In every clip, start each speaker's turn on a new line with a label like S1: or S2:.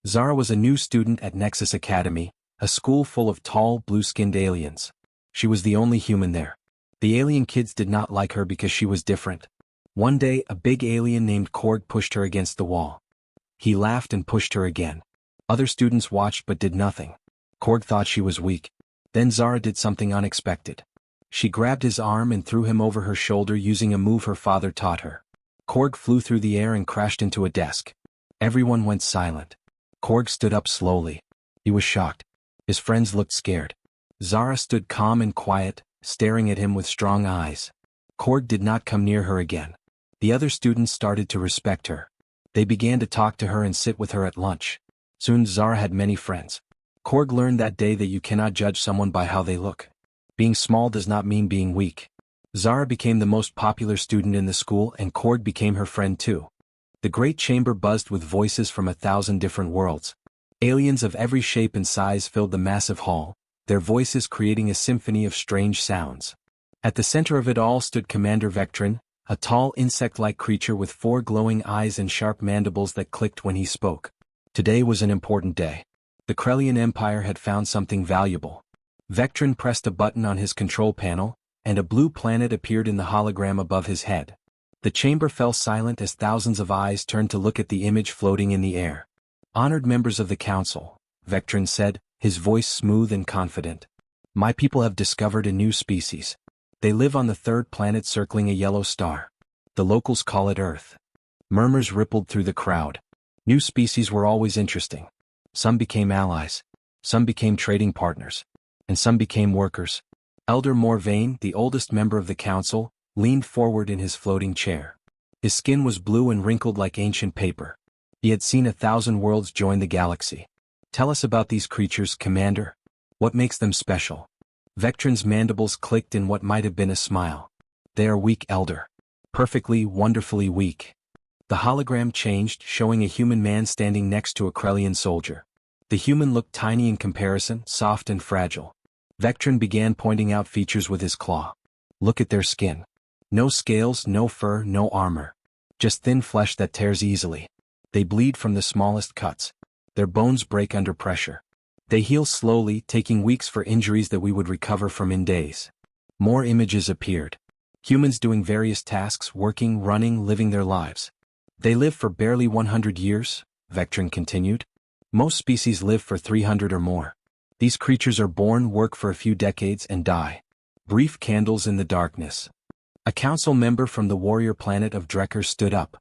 S1: Zara was a new student at Nexus Academy, a school full of tall, blue-skinned aliens. She was the only human there. The alien kids did not like her because she was different. One day, a big alien named Korg pushed her against the wall. He laughed and pushed her again. Other students watched but did nothing. Korg thought she was weak. Then Zara did something unexpected. She grabbed his arm and threw him over her shoulder using a move her father taught her. Korg flew through the air and crashed into a desk. Everyone went silent. Korg stood up slowly. He was shocked. His friends looked scared. Zara stood calm and quiet, staring at him with strong eyes. Korg did not come near her again. The other students started to respect her. They began to talk to her and sit with her at lunch. Soon Zara had many friends. Korg learned that day that you cannot judge someone by how they look. Being small does not mean being weak. Zara became the most popular student in the school and Korg became her friend too. The great chamber buzzed with voices from 1,000 different worlds. Aliens of every shape and size filled the massive hall, their voices creating a symphony of strange sounds. At the center of it all stood Commander Vectron, a tall insect-like creature with 4 glowing eyes and sharp mandibles that clicked when he spoke. Today was an important day. The Krellian Empire had found something valuable. Vectron pressed a button on his control panel, and a blue planet appeared in the hologram above his head. The chamber fell silent as thousands of eyes turned to look at the image floating in the air. Honored members of the council, Vectron said, his voice smooth and confident. My people have discovered a new species. They live on the 3rd planet circling a yellow star. The locals call it Earth. Murmurs rippled through the crowd. New species were always interesting. Some became allies. Some became trading partners. And some became workers. Elder Morvain, the oldest member of the council, leaned forward in his floating chair. His skin was blue and wrinkled like ancient paper. He had seen 1,000 worlds join the galaxy. Tell us about these creatures, Commander. What makes them special? Vectron's mandibles clicked in what might have been a smile. They are weak, Elder. Perfectly, wonderfully weak. The hologram changed, showing a human man standing next to a Krellian soldier. The human looked tiny in comparison, soft and fragile. Vectron began pointing out features with his claw. Look at their skin. No scales, no fur, no armor. Just thin flesh that tears easily. They bleed from the smallest cuts. Their bones break under pressure. They heal slowly, taking weeks for injuries that we would recover from in days. More images appeared. Humans doing various tasks, working, running, living their lives. They live for barely 100 years, Vectron continued. Most species live for 300 or more. These creatures are born, work for a few decades, and die. Brief candles in the darkness. A council member from the warrior planet of Drecker stood up.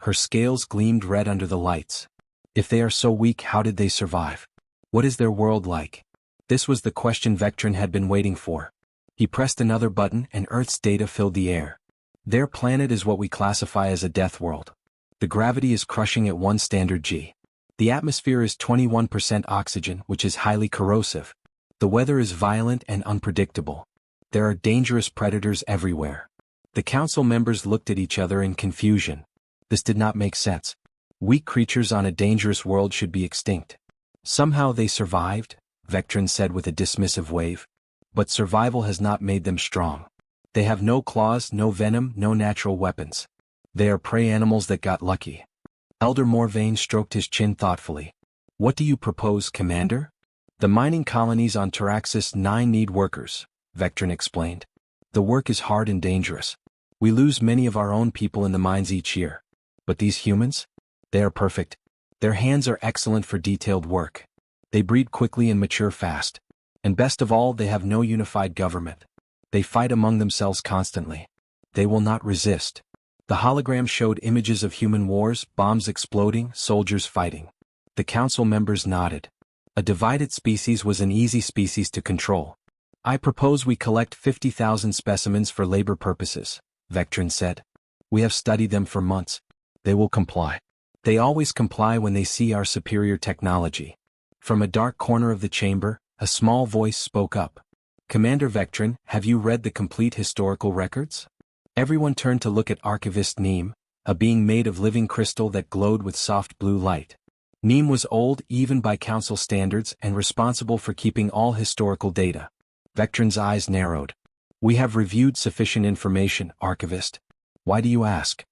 S1: Her scales gleamed red under the lights. If they are so weak, how did they survive? What is their world like? This was the question Vectron had been waiting for. He pressed another button and Earth's data filled the air. Their planet is what we classify as a death world. The gravity is crushing at 1 standard G. The atmosphere is 21% oxygen, which is highly corrosive. The weather is violent and unpredictable. There are dangerous predators everywhere. The council members looked at each other in confusion. This did not make sense. Weak creatures on a dangerous world should be extinct. Somehow they survived, Vectron said with a dismissive wave. But survival has not made them strong. They have no claws, no venom, no natural weapons. They are prey animals that got lucky. Elder Morvain stroked his chin thoughtfully. What do you propose, Commander? The mining colonies on Taraxis 9 need workers, Vectron explained. The work is hard and dangerous. We lose many of our own people in the mines each year. But these humans? They are perfect. Their hands are excellent for detailed work. They breed quickly and mature fast. And best of all, they have no unified government. They fight among themselves constantly. They will not resist. The hologram showed images of human wars, bombs exploding, soldiers fighting. The council members nodded. A divided species was an easy species to control. I propose we collect 50,000 specimens for labor purposes, Vectron said. We have studied them for months. They will comply. They always comply when they see our superior technology. From a dark corner of the chamber, a small voice spoke up. Commander Vectron, have you read the complete historical records? Everyone turned to look at Archivist Neem, a being made of living crystal that glowed with soft blue light. Neem was old even by council standards and responsible for keeping all historical data. Vectron's eyes narrowed. We have reviewed sufficient information, Archivist. Why do you ask?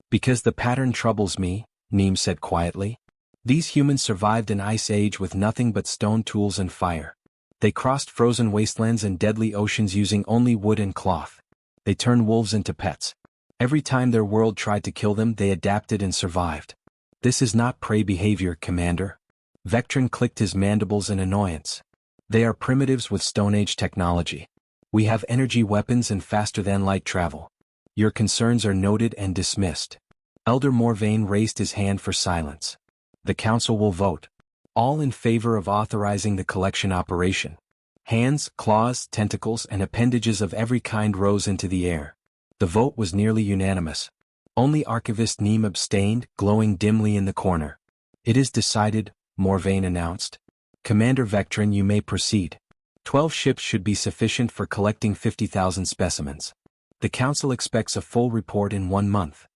S1: Because the pattern troubles me, Neem said quietly. These humans survived an ice age with nothing but stone tools and fire. They crossed frozen wastelands and deadly oceans using only wood and cloth. They turned wolves into pets. Every time their world tried to kill them, they adapted and survived. This is not prey behavior, Commander. Vectron clicked his mandibles in annoyance. They are primitives with Stone Age technology. We have energy weapons and faster-than-light travel. Your concerns are noted and dismissed. Elder Morvain raised his hand for silence. The Council will vote. All in favor of authorizing the collection operation. Hands, claws, tentacles, and appendages of every kind rose into the air. The vote was nearly unanimous. Only Archivist Neem abstained, glowing dimly in the corner. It is decided, Morvain announced. Commander Vectron, you may proceed. 12 ships should be sufficient for collecting 50,000 specimens. The Council expects a full report in 1 month.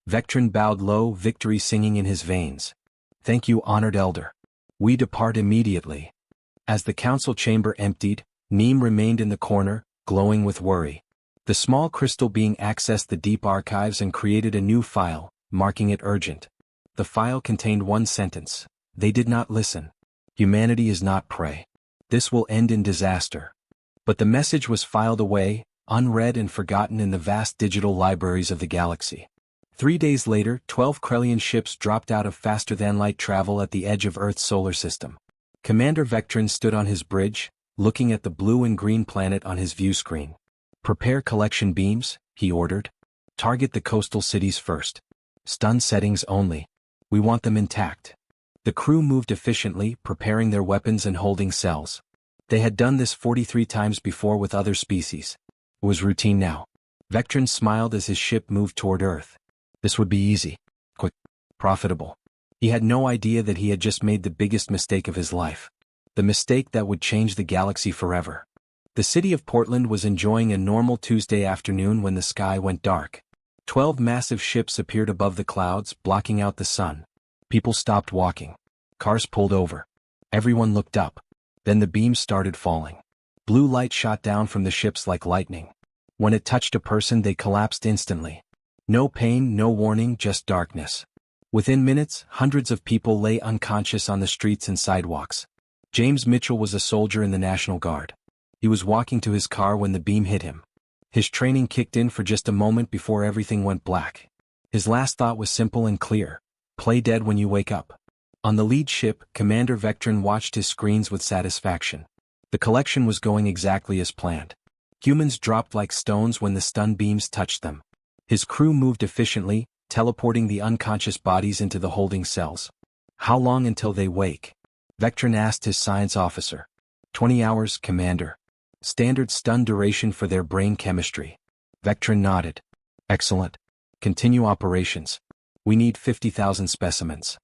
S1: Vectron bowed low, victory singing in his veins. Thank you, honored Elder. We depart immediately. As the Council chamber emptied, Neem remained in the corner, glowing with worry. The small crystal being accessed the deep archives and created a new file, marking it urgent. The file contained one sentence. They did not listen. Humanity is not prey. This will end in disaster. But the message was filed away, unread and forgotten in the vast digital libraries of the galaxy. 3 days later, 12 Krellian ships dropped out of faster-than-light travel at the edge of Earth's solar system. Commander Vectron stood on his bridge, looking at the blue and green planet on his view screen. Prepare collection beams, he ordered. Target the coastal cities first. Stun settings only. We want them intact. The crew moved efficiently, preparing their weapons and holding cells. They had done this 43 times before with other species. It was routine now. Vectron smiled as his ship moved toward Earth. This would be easy, quick, profitable. He had no idea that he had just made the biggest mistake of his life. The mistake that would change the galaxy forever. The city of Portland was enjoying a normal Tuesday afternoon when the sky went dark. 12 massive ships appeared above the clouds, blocking out the sun. People stopped walking. Cars pulled over. Everyone looked up. Then the beams started falling. Blue light shot down from the ships like lightning. When it touched a person, they collapsed instantly. No pain, no warning, just darkness. Within minutes, hundreds of people lay unconscious on the streets and sidewalks. James Mitchell was a soldier in the National Guard. He was walking to his car when the beam hit him. His training kicked in for just a moment before everything went black. His last thought was simple and clear. Play dead when you wake up. On the lead ship, Commander Vectron watched his screens with satisfaction. The collection was going exactly as planned. Humans dropped like stones when the stun beams touched them. His crew moved efficiently, teleporting the unconscious bodies into the holding cells. How long until they wake? Vectron asked his science officer. 20 hours, Commander. Standard stun duration for their brain chemistry. Vectron nodded. Excellent. Continue operations. We need 50,000 specimens.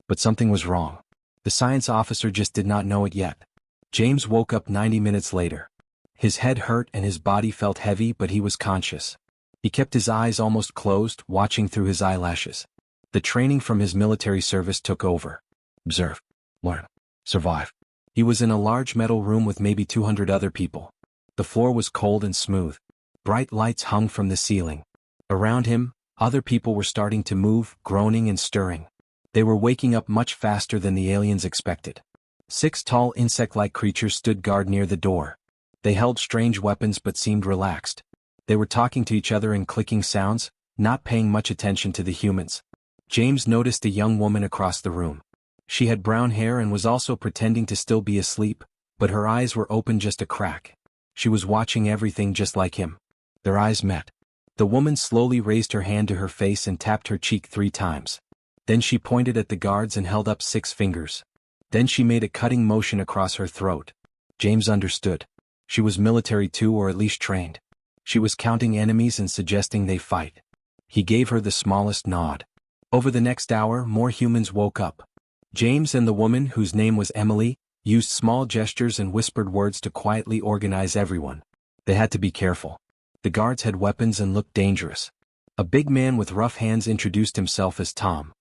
S1: But something was wrong. The science officer just did not know it yet. James woke up 90 minutes later. His head hurt and his body felt heavy, but he was conscious. He kept his eyes almost closed, watching through his eyelashes. The training from his military service took over. Observe. Learn. Survive. He was in a large metal room with maybe 200 other people. The floor was cold and smooth. Bright lights hung from the ceiling. Around him, other people were starting to move, groaning and stirring. They were waking up much faster than the aliens expected. 6 tall insect-like creatures stood guard near the door. They held strange weapons but seemed relaxed. They were talking to each other in clicking sounds, not paying much attention to the humans. James noticed a young woman across the room. She had brown hair and was also pretending to still be asleep, but her eyes were open just a crack. She was watching everything just like him. Their eyes met. The woman slowly raised her hand to her face and tapped her cheek 3 times. Then she pointed at the guards and held up 6 fingers. Then she made a cutting motion across her throat. James understood. She was military too, or at least trained. She was counting enemies and suggesting they fight. He gave her the smallest nod. Over the next hour, more humans woke up. James and the woman, whose name was Emily, used small gestures and whispered words to quietly organize everyone. They had to be careful. The guards had weapons and looked dangerous. A big man with rough hands introduced himself as Tom.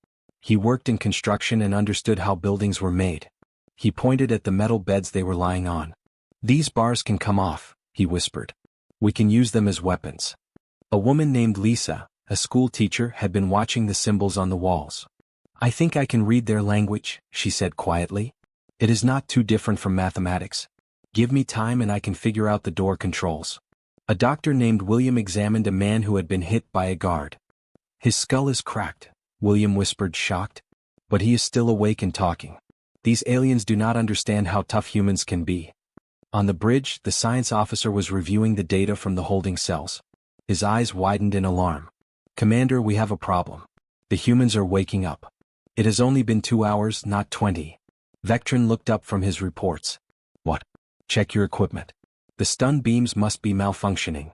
S1: He worked in construction and understood how buildings were made. He pointed at the metal beds they were lying on. These bars can come off, he whispered. We can use them as weapons. A woman named Lisa, a school teacher, had been watching the symbols on the walls. I think I can read their language, she said quietly. It is not too different from mathematics. Give me time and I can figure out the door controls. A doctor named William examined a man who had been hit by a guard. His skull is cracked, William whispered, shocked. But he is still awake and talking. These aliens do not understand how tough humans can be. On the bridge, the science officer was reviewing the data from the holding cells. His eyes widened in alarm. Commander, we have a problem. The humans are waking up. It has only been 2 hours, not 20. Vectron looked up from his reports. What? Check your equipment. The stun beams must be malfunctioning.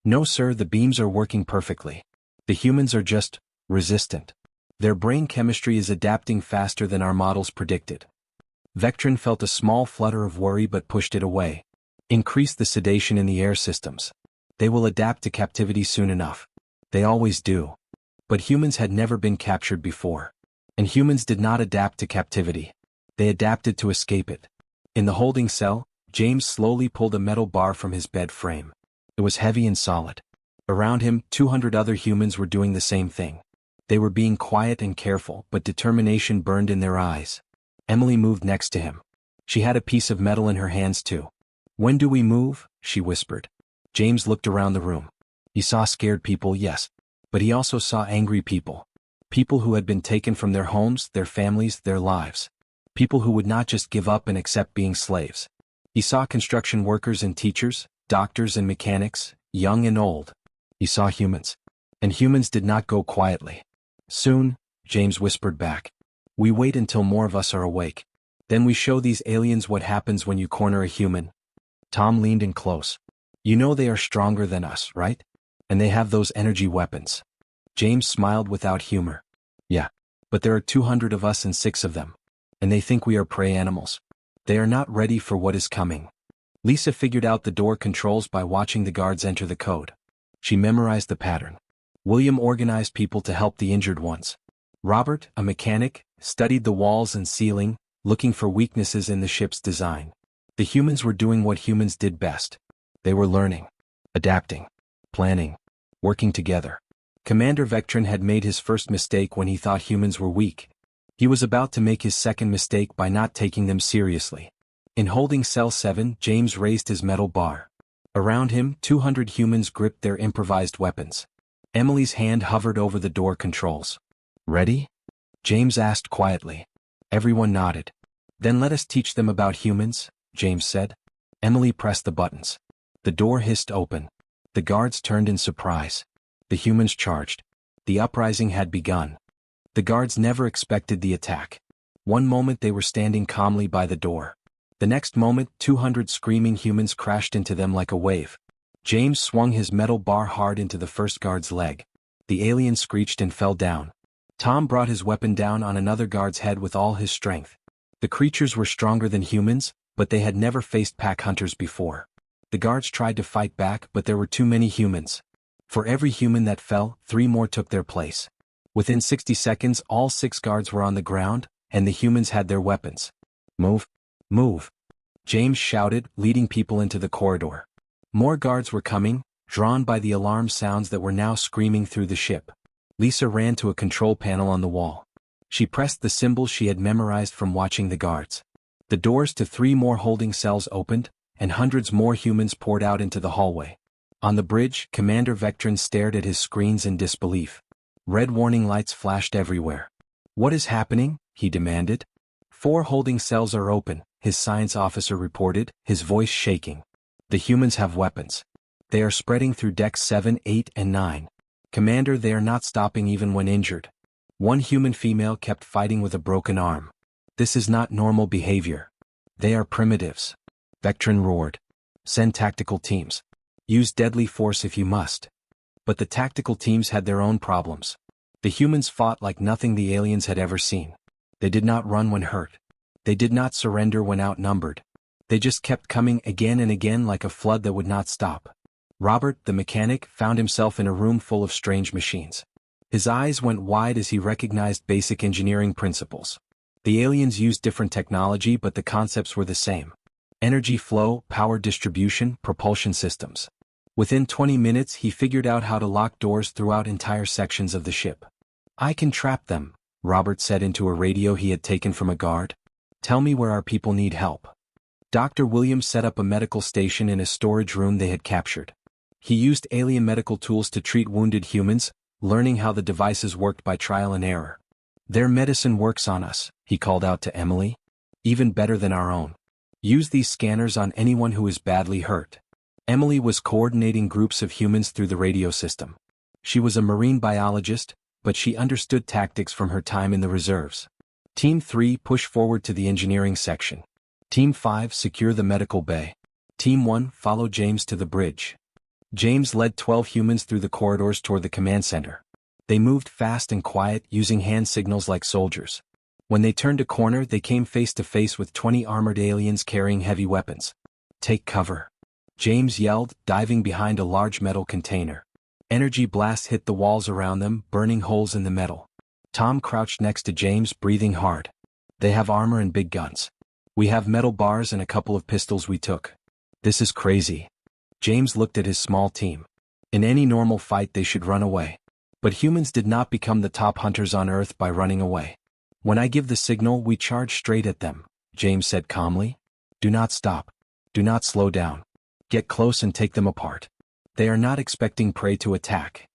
S1: No sir, the beams are working perfectly. The humans are just resistant. Their brain chemistry is adapting faster than our models predicted. Vectron felt a small flutter of worry but pushed it away. Increase the sedation in the air systems. They will adapt to captivity soon enough. They always do. But humans had never been captured before. And humans did not adapt to captivity. They adapted to escape it. In the holding cell, James slowly pulled a metal bar from his bed frame. It was heavy and solid. Around him, 200 other humans were doing the same thing. They were being quiet and careful, but determination burned in their eyes. Emily moved next to him. She had a piece of metal in her hands too. When do we move? She whispered. James looked around the room. He saw scared people, yes. But he also saw angry people. People who had been taken from their homes, their families, their lives. People who would not just give up and accept being slaves. He saw construction workers and teachers, doctors and mechanics, young and old. He saw humans. And humans did not go quietly. Soon, James whispered back. We wait until more of us are awake. Then we show these aliens what happens when you corner a human. Tom leaned in close. You know they are stronger than us, right? And they have those energy weapons. James smiled without humor. Yeah. But there are 200 of us and 6 of them. And they think we are prey animals. They are not ready for what is coming. Lisa figured out the door controls by watching the guards enter the code. She memorized the pattern. William organized people to help the injured ones. Robert, a mechanic, studied the walls and ceiling, looking for weaknesses in the ship's design. The humans were doing what humans did best. They were learning, adapting, planning, working together. Commander Vectron had made his first mistake when he thought humans were weak. He was about to make his second mistake by not taking them seriously. In holding cell 7, James raised his metal bar. Around him, 200 humans gripped their improvised weapons. Emily's hand hovered over the door controls. Ready? James asked quietly. Everyone nodded. Then let us teach them about humans, James said. Emily pressed the buttons. The door hissed open. The guards turned in surprise. The humans charged. The uprising had begun. The guards never expected the attack. One moment they were standing calmly by the door. The next moment, 200 screaming humans crashed into them like a wave. James swung his metal bar hard into the first guard's leg. The alien screeched and fell down. Tom brought his weapon down on another guard's head with all his strength. The creatures were stronger than humans, but they had never faced pack hunters before. The guards tried to fight back, but there were too many humans. For every human that fell, 3 more took their place. Within 60 seconds, all 6 guards were on the ground, and the humans had their weapons. Move. Move. James shouted, leading people into the corridor. More guards were coming, drawn by the alarm sounds that were now screaming through the ship. Lisa ran to a control panel on the wall. She pressed the symbol she had memorized from watching the guards. The doors to 3 more holding cells opened, and hundreds more humans poured out into the hallway. On the bridge, Commander Vectron stared at his screens in disbelief. Red warning lights flashed everywhere. What is happening? He demanded. 4 holding cells are open, his science officer reported, his voice shaking. The humans have weapons. They are spreading through decks 7, 8, and 9. Commander, they are not stopping even when injured. One human female kept fighting with a broken arm. This is not normal behavior. They are primitives. Vectron roared. Send tactical teams. Use deadly force if you must. But the tactical teams had their own problems. The humans fought like nothing the aliens had ever seen. They did not run when hurt. They did not surrender when outnumbered. They just kept coming again and again like a flood that would not stop. Robert, the mechanic, found himself in a room full of strange machines. His eyes went wide as he recognized basic engineering principles. The aliens used different technology, but the concepts were the same. Energy flow, power distribution, propulsion systems. Within 20 minutes he figured out how to lock doors throughout entire sections of the ship. I can trap them, Robert said into a radio he had taken from a guard. Tell me where our people need help. Dr. Williams set up a medical station in a storage room they had captured. He used alien medical tools to treat wounded humans, learning how the devices worked by trial and error. Their medicine works on us, he called out to Emily. Even better than our own. Use these scanners on anyone who is badly hurt. Emily was coordinating groups of humans through the radio system. She was a marine biologist, but she understood tactics from her time in the reserves. Team 3 push forward to the engineering section. Team 5 secure the medical bay. Team 1 follow James to the bridge. James led 12 humans through the corridors toward the command center. They moved fast and quiet, using hand signals like soldiers. When they turned a corner, they came face to face with 20 armored aliens carrying heavy weapons. Take cover. James yelled, diving behind a large metal container. Energy blasts hit the walls around them, burning holes in the metal. Tom crouched next to James, breathing hard. They have armor and big guns. We have metal bars and a couple of pistols we took. This is crazy. James looked at his small team. In any normal fight they should run away. But humans did not become the top hunters on Earth by running away. When I give the signal, we charge straight at them, James said calmly. Do not stop. Do not slow down. Get close and take them apart. They are not expecting prey to attack.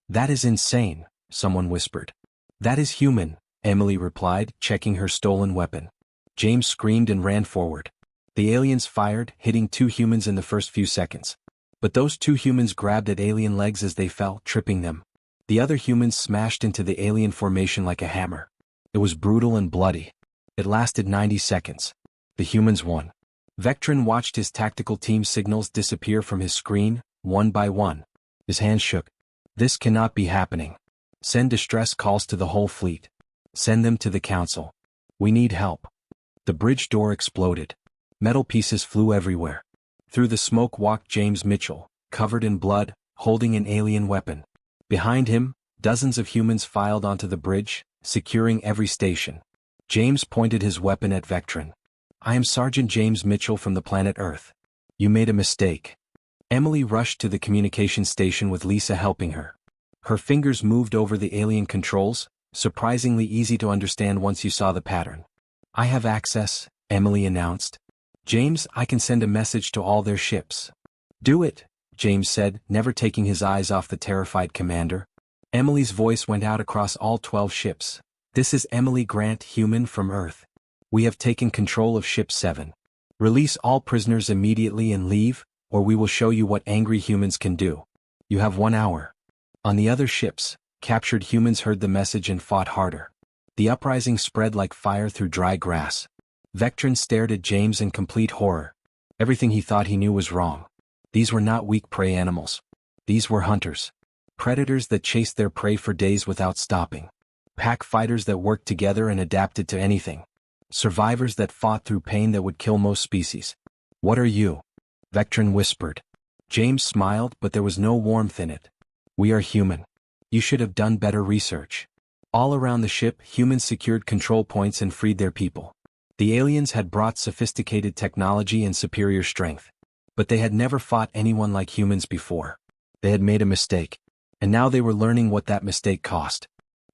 S1: That is insane, someone whispered. That is human, Emily replied, checking her stolen weapon. James screamed and ran forward. The aliens fired, hitting 2 humans in the first few seconds. But those 2 humans grabbed at alien legs as they fell, tripping them. The other humans smashed into the alien formation like a hammer. It was brutal and bloody. It lasted 90 seconds. The humans won. Vectron watched his tactical team signals disappear from his screen, one by one. His hands shook. This cannot be happening. Send distress calls to the whole fleet. Send them to the council. We need help. The bridge door exploded. Metal pieces flew everywhere. Through the smoke walked James Mitchell, covered in blood, holding an alien weapon. Behind him, dozens of humans filed onto the bridge, securing every station. James pointed his weapon at Vectron. I am Sergeant James Mitchell from the planet Earth. You made a mistake. Emily rushed to the communication station with Lisa helping her. Her fingers moved over the alien controls, surprisingly easy to understand once you saw the pattern. I have access, Emily announced. James, I can send a message to all their ships. Do it, James said, never taking his eyes off the terrified commander. Emily's voice went out across all 12 ships. This is Emily Grant, human from Earth. We have taken control of Ship 7. Release all prisoners immediately and leave, or we will show you what angry humans can do. You have 1 hour. On the other ships, captured humans heard the message and fought harder. The uprising spread like fire through dry grass. Vectron stared at James in complete horror. Everything he thought he knew was wrong. These were not weak prey animals. These were hunters. Predators that chased their prey for days without stopping. Pack fighters that worked together and adapted to anything. Survivors that fought through pain that would kill most species. What are you? Vectron whispered. James smiled, but there was no warmth in it. We are human. You should have done better research. All around the ship, humans secured control points and freed their people. The aliens had brought sophisticated technology and superior strength. But they had never fought anyone like humans before. They had made a mistake. And now they were learning what that mistake cost.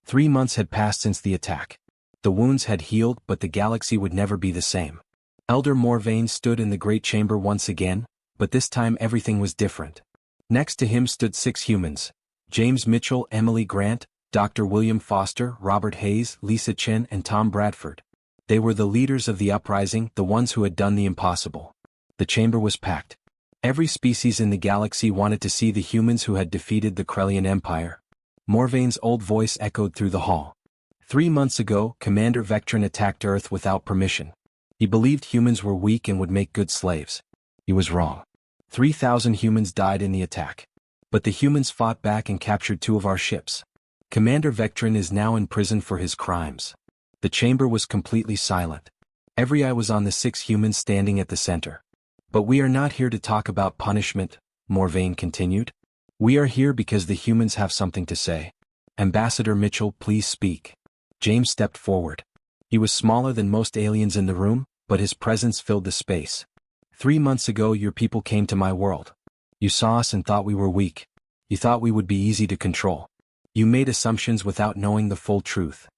S1: 3 months had passed since the attack. The wounds had healed, but the galaxy would never be the same. Elder Morvain stood in the Great Chamber once again, but this time everything was different. Next to him stood 6 humans. James Mitchell, Emily Grant, Dr. William Foster, Robert Hayes, Lisa Chen, and Tom Bradford. They were the leaders of the uprising, the ones who had done the impossible. The chamber was packed. Every species in the galaxy wanted to see the humans who had defeated the Krellian Empire. Morvain's old voice echoed through the hall. 3 months ago, Commander Vectron attacked Earth without permission. He believed humans were weak and would make good slaves. He was wrong. 3,000 humans died in the attack. But the humans fought back and captured 2 of our ships. Commander Vectron is now in prison for his crimes. The chamber was completely silent. Every eye was on the 6 humans standing at the center. But we are not here to talk about punishment, Morvain continued. We are here because the humans have something to say. Ambassador Mitchell, please speak. James stepped forward. He was smaller than most aliens in the room, but his presence filled the space. 3 months ago your people came to my world. You saw us and thought we were weak. You thought we would be easy to control. You made assumptions without knowing the full truth.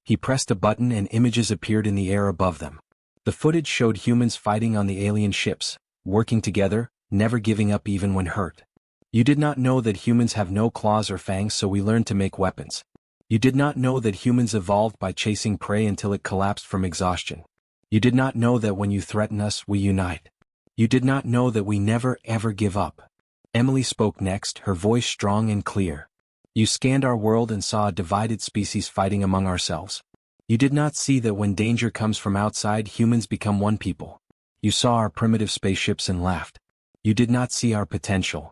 S1: He pressed a button and images appeared in the air above them. The footage showed humans fighting on the alien ships, working together, never giving up even when hurt. You did not know that humans have no claws or fangs, so we learned to make weapons. You did not know that humans evolved by chasing prey until it collapsed from exhaustion. You did not know that when you threaten us, we unite. You did not know that we never ever give up. Emily spoke next, her voice strong and clear. You scanned our world and saw a divided species fighting among ourselves. You did not see that when danger comes from outside, humans become one people. You saw our primitive spaceships and laughed. You did not see our potential.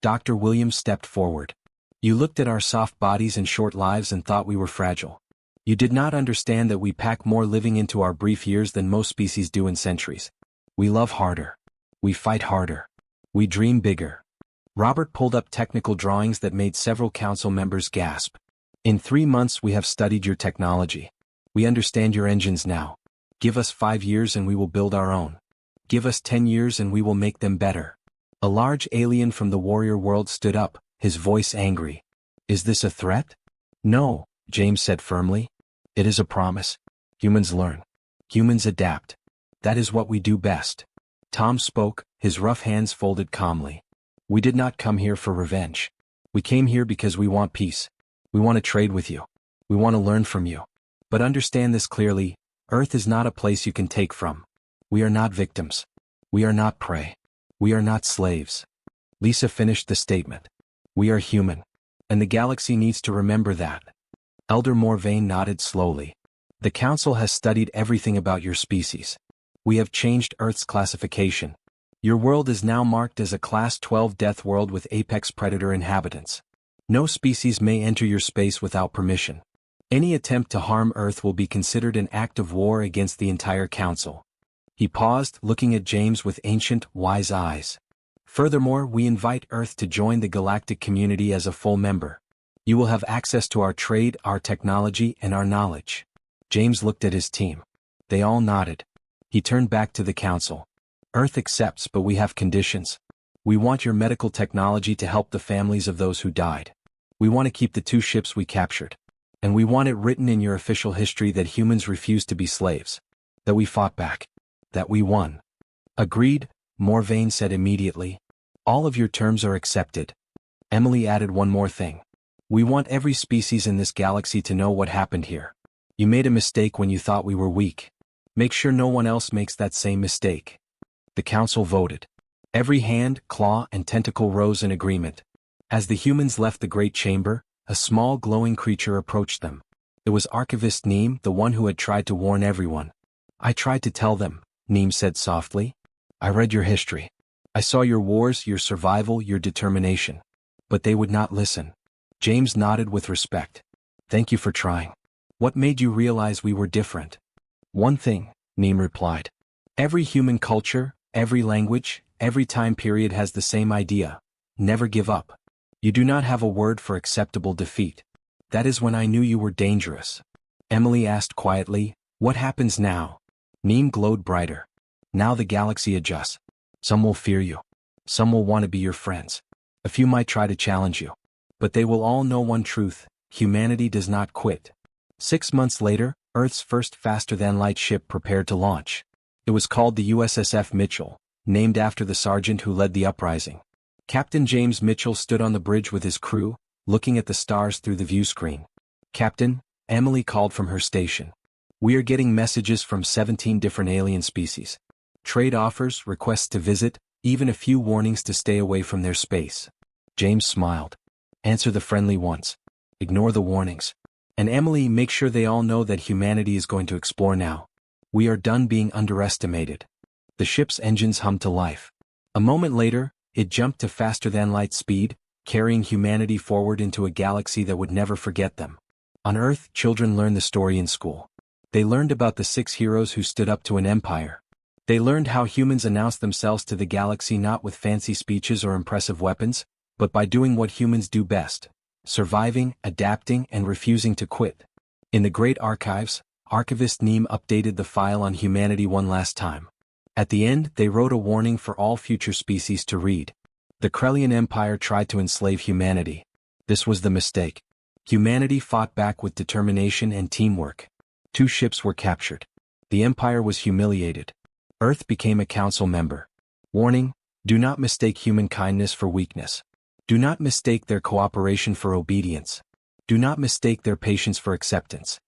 S1: Dr. Williams stepped forward. You looked at our soft bodies and short lives and thought we were fragile. You did not understand that we pack more living into our brief years than most species do in centuries. We love harder. We fight harder. We dream bigger. Robert pulled up technical drawings that made several council members gasp. In 3 months we have studied your technology. We understand your engines now. Give us 5 years and we will build our own. Give us 10 years and we will make them better. A large alien from the warrior world stood up, his voice angry. Is this a threat? No, James said firmly. It is a promise. Humans learn. Humans adapt. That is what we do best. Tom spoke, his rough hands folded calmly. We did not come here for revenge. We came here because we want peace. We want to trade with you. We want to learn from you. But understand this clearly, Earth is not a place you can take from. We are not victims. We are not prey. We are not slaves. Lisa finished the statement. We are human. And the galaxy needs to remember that. Elder Morvain nodded slowly. The Council has studied everything about your species. We have changed Earth's classification. Your world is now marked as a Class 12 death world with apex predator inhabitants. No species may enter your space without permission. Any attempt to harm Earth will be considered an act of war against the entire Council. He paused, looking at James with ancient, wise eyes. Furthermore, we invite Earth to join the galactic community as a full member. You will have access to our trade, our technology, and our knowledge. James looked at his team. They all nodded. He turned back to the Council. Earth accepts, but we have conditions. We want your medical technology to help the families of those who died. We want to keep the 2 ships we captured. And we want it written in your official history that humans refused to be slaves. That we fought back. That we won. Agreed, Morvain said immediately. All of your terms are accepted. Emily added one more thing. We want every species in this galaxy to know what happened here. You made a mistake when you thought we were weak. Make sure no one else makes that same mistake. The Council voted. Every hand, claw, and tentacle rose in agreement. As the humans left the great chamber, a small glowing creature approached them. It was Archivist Neem, the one who had tried to warn everyone. I tried to tell them, Neem said softly. I read your history. I saw your wars, your survival, your determination. But they would not listen. James nodded with respect. Thank you for trying. What made you realize we were different? One thing, Neem replied. Every human culture, every language, every time period has the same idea. Never give up. You do not have a word for acceptable defeat. That is when I knew you were dangerous. Emily asked quietly, what happens now? Neem glowed brighter. Now the galaxy adjusts. Some will fear you. Some will want to be your friends. A few might try to challenge you. But they will all know one truth: humanity does not quit. 6 months later, Earth's first faster-than-light ship prepared to launch. It was called the USSF Mitchell, named after the sergeant who led the uprising. Captain James Mitchell stood on the bridge with his crew, looking at the stars through the view screen. Captain, Emily called from her station. We are getting messages from 17 different alien species. Trade offers, requests to visit, even a few warnings to stay away from their space. James smiled. Answer the friendly ones. Ignore the warnings. And Emily, make sure they all know that humanity is going to explore now. We are done being underestimated. The ship's engines hummed to life. A moment later, it jumped to faster-than-light speed, carrying humanity forward into a galaxy that would never forget them. On Earth, children learn the story in school. They learned about the 6 heroes who stood up to an empire. They learned how humans announced themselves to the galaxy not with fancy speeches or impressive weapons, but by doing what humans do best: surviving, adapting, and refusing to quit. In the Great Archives, Archivist Neem updated the file on humanity one last time. At the end, they wrote a warning for all future species to read. The Krellian Empire tried to enslave humanity. This was the mistake. Humanity fought back with determination and teamwork. 2 ships were captured. The Empire was humiliated. Earth became a council member. Warning: do not mistake human kindness for weakness. Do not mistake their cooperation for obedience. Do not mistake their patience for acceptance.